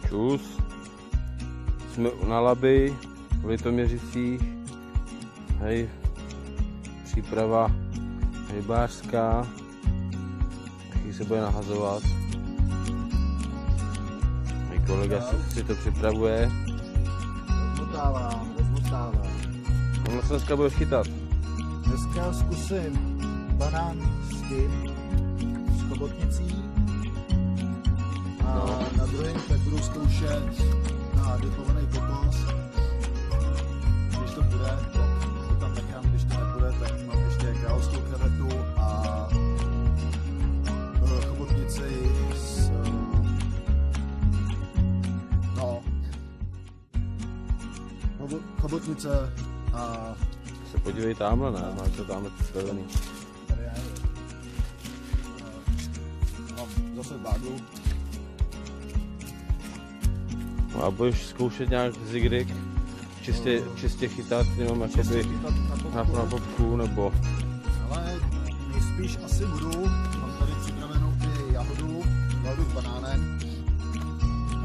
Čus. Jsme na Labi, v Litoměřicích. Hej, příprava rybářská. Taky se bude nahazovat. Můj kolega si to připravuje. Rozmotávám. No, co dneska budeš chytat? Dneska zkusím banán s tím, s chobotnicí. A na druhém tak budu zkoušet na dipovaný kokos. Když to bude, tak to tam nechám, když to nebude, tak mám ještě královskou krevetu a chobotnici s chobotnice a Se podívej tamhle, ne? Máš to tamhle připravený. tady já mám zase bágu. No a budeš zkoušet nějak zigrig? Čistě chytat, jenom jakoby na popku, nebo... Ale nejspíš asi budu, mám tady připravenou i jahodu s banánem.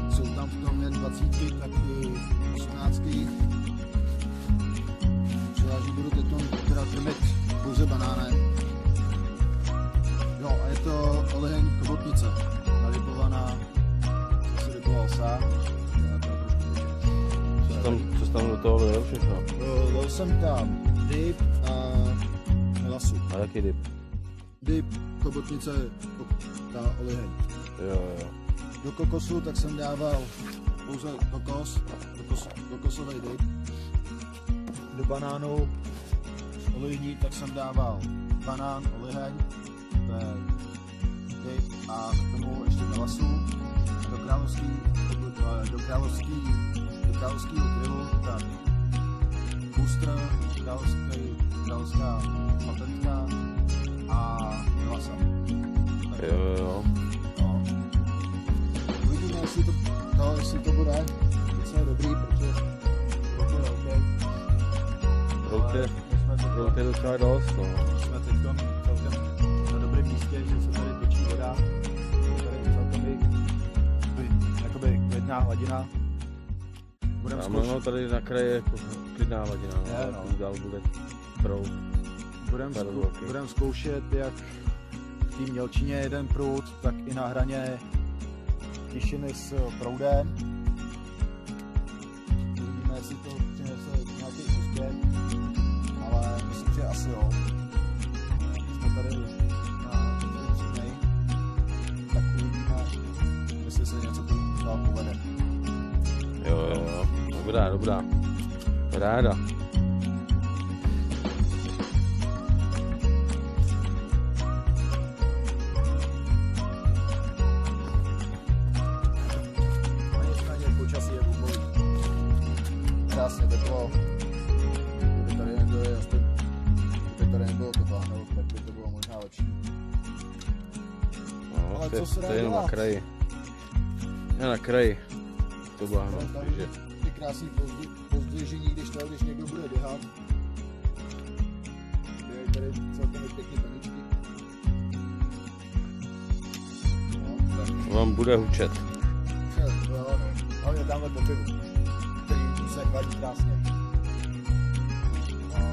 Jsou tam v tom jen 20, tak i 18. Převážně budu teď teda krmit pouze banánem. Jo, a je to oleheň chobotnice, narypovaná, co si rypoval sám. Co jsi tam do toho dojel všechno? Dal jsem tam dip a melasu. A jaký dip? Dip, chobotnice, ta oleheň. Jo. Do kokosu tak jsem dával pouze kokosový dip. Do banánu z olejní tak jsem dával banán, oleheň, dip a k tomu ještě melasu. Do královského krilu tak booster, královská patentka a melasa. Jo. No. Uvidíme, jestli to bude docela dobrý, protože to je OK. Prout je docela dost, no. Jsme teď celkem na dobrém místě, že se tady točí voda. Tady celkem jakoby klidná hladina. No, tady na kraji je jako klidná hladina, no. Dál bude proud. Budeme zkoušet, jak v té mělčině jeden proud, tak i na hraně tišiny s proudem. Uvidíme, jestli to přinese nějaký úspěch, ale myslím, že asi jo. Jsme tady na přímej, tak uvidíme, jestli se něco tu povede. Jo. Dobrá. Ráda. Počasí je vůbec krásně teplo. Kdyby tady nebylo to bahno, tak by to bylo možná lepší. No, ale co se dá to je jenom na kraji. Je na kraji. To bahno, takže... Ty krásný pozdvižení, když někdo bude běhat. Je tady celkem pěkný paničky. No, tak. Vám bude hučet. Hlavně tamhle po pivu, který se vadí krásně. No.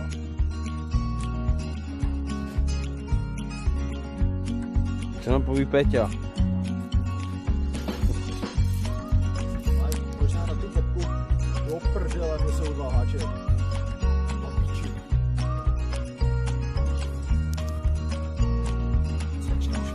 Co nám poví Péťa? Možná na tu popku do prdele, kde jsou dva háče. Na píči. Začne už.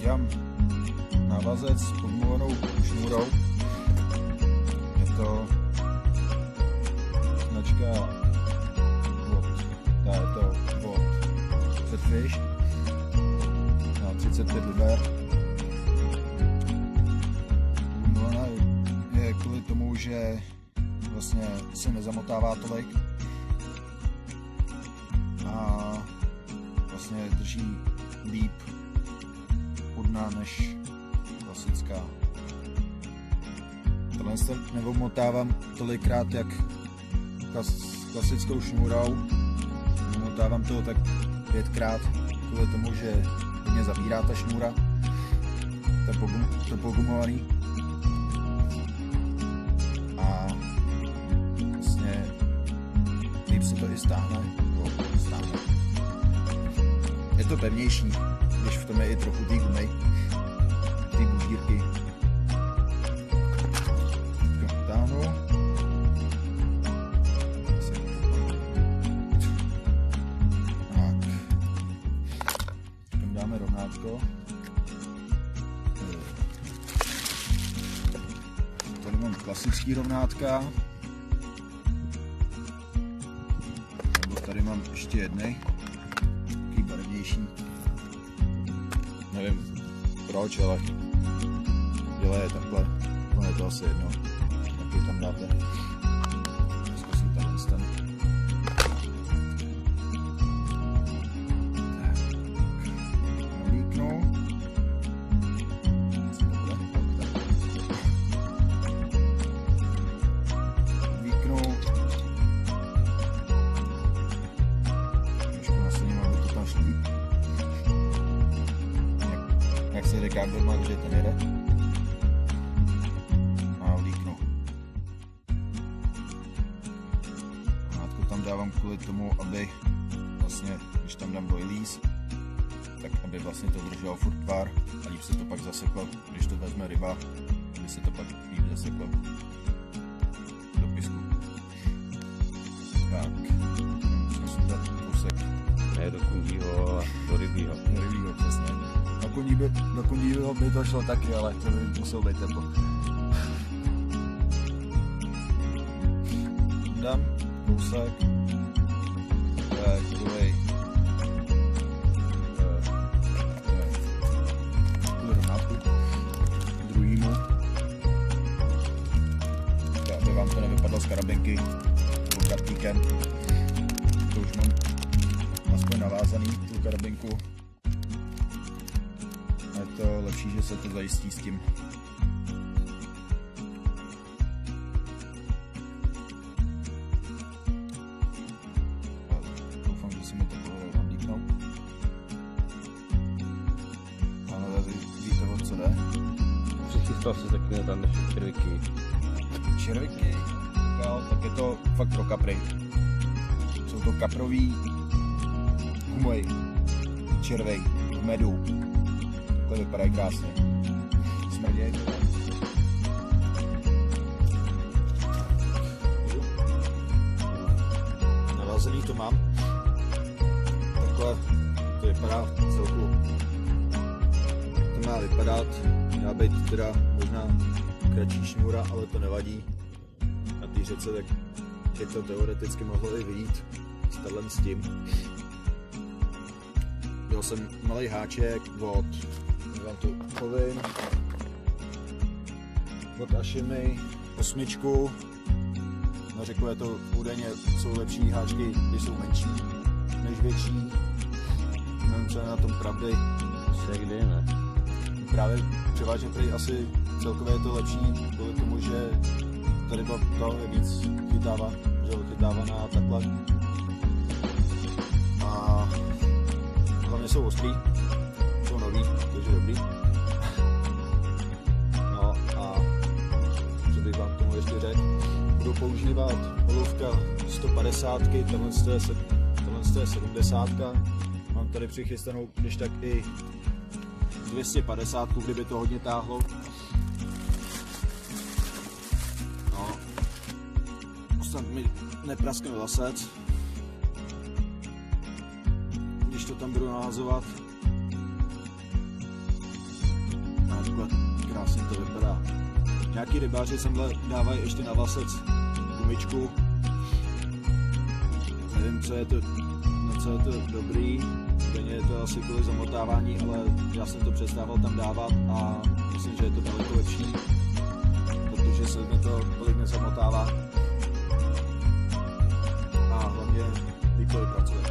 Dělám návazec s podmluvenou šnůrou. Je to značka od Fish. No, 35 liber. Gumovana je kvůli tomu, že vlastně se nezamotává tolik a vlastně drží líp u dna než klasická. Tohle se neomotávám tolikrát jak klasickou šňůrou. Omotávám toho tak 5krát kvůli tomu, že hodně zavírá ta šňůra. To pogumovaný. A vlastně líp se to i stáhne. Je to pevnější, když v tom je i trochu té gumy, té bužírky. Táhnu. Tak. Tam dáme rovnátko. Tady mám klasický rovnátka. Nebo tady mám ještě jednej. Taký barevnější. Nevím proč, ale dělají takhle. No je to asi jedno. Jaký tam dáte. Zkusím tam ten. Nalíknu. Líknu. Trošku nasadím, aby to tam šlo. Jak se říká, kdo má, že ten jede. A vlíknu. Hromádku tam dávám kvůli tomu, aby vlastně, když tam dám boilies, tak aby vlastně to drželo furt tvar a líp se to pak zaseklo, když to vezme ryba, aby se to pak líp zaseklo do písku. Tak, musím dát kousek. Ne do kundího a do rybího. Do rybího, přesně. Do kundího by to šlo taky, ale to by muselo být teplo. Dám kousek. Kvůli rovnátku. Druhýmu. Aby vám to nevypadlo z karabinky nebo kartíkem. To už mám aspoň navázaný, tu karabinku. Je to lepší, že se to zajistí s tím. Doufám, že se mi to povede navlíknout. Pánové, vy víte, o co jde? Přichystal se taky na tam naše červíky. Červíky? Jo, tak je to fakt pro kapry. Jsou to kaprový gumový červej v medu. To vypadají krásně. Smrděj. Navazený to mám. Takhle to vypadá v celku. To má vypadat. Měla být teda možná kratší šňůra, ale to nevadí. Na té řece tak by to teoreticky mohlo i vyjít s tím. Měl jsem malý háček od vám to povím. Od Ashimy 8. No řekl, je to údajně jsou lepší háčky, když jsou menší než větší. Nevím, co je na tom pravdy. Se kdy ne? Právě převážně prý asi celkově je to lepší, kvůli tomu, že tady to je víc chytává, že ho chytávaná a takhle. A hlavně jsou ostrý. Jsou nový, takže dobrý. No a co bych vám k tomu ještě řekl, budu používat olovka 150, tohle je 70. Mám tady přichystanou, když tak i 250, kdyby to hodně táhlo. No, snad mi nepraskne vlasec, když to tam budu nahazovat. Takhle krásně to vypadá. Nějaký rybáři semhle dávají ještě na vlasec gumičku. Nevím, co je to dobrý. Stejně je to asi kvůli zamotávání, ale já jsem to přestával tam dávat a myslím, že je to daleko lepší, protože se mi to tolik nezamotává a hlavně líp to i pracuje.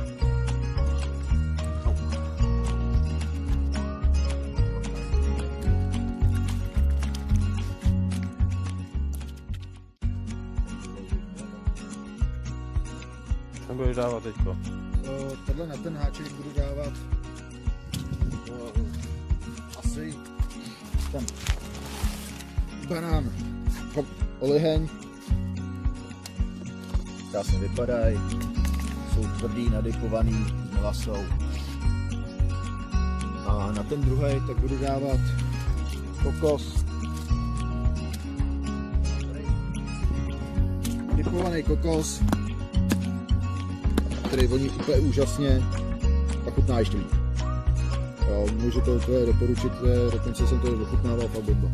Co budeš dávat teďko? Tohle na ten háček budu dávat asi ten banán, oliheň. Krásně vypadají, jsou tvrdý, nadipovaný, s melasou. A na ten druhý tak budu dávat kokos. Dipovaný kokos, který voní úplně úžasně a chutná ještě líp. Můžu to úplně doporučit, dokonce jsem to ochutnával fakt bomba.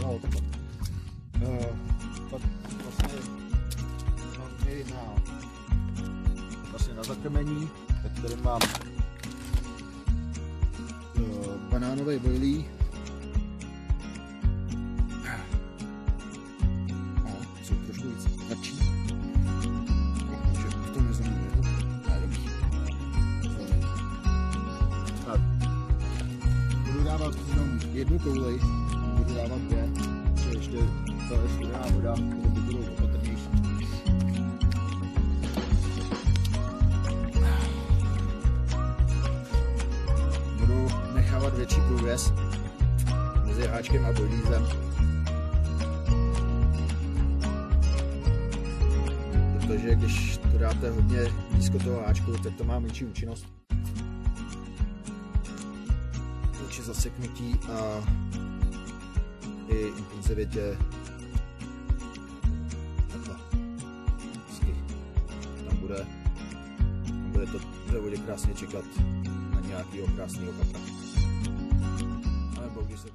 No, takhle. Pak vlastně na zakrmení, tak tady mám banánový boilí. Jsou trošku víc radší. Takže v tom nezamíme. Tak. Budu dávat jenom jednu kouli, budu dávat dvě, protože ještě to je studená voda, které by budou opatrnější. Budu nechávat větší průvěz mezi háčkem a boilízem. Protože když to dáte hodně blízko toho háčku, tak to má menší účinnost vůči zaseknutí a i intenzivitě. Takhle. Tam bude to ve vodě krásně čekat na nějakého krásného kapra. Ale když se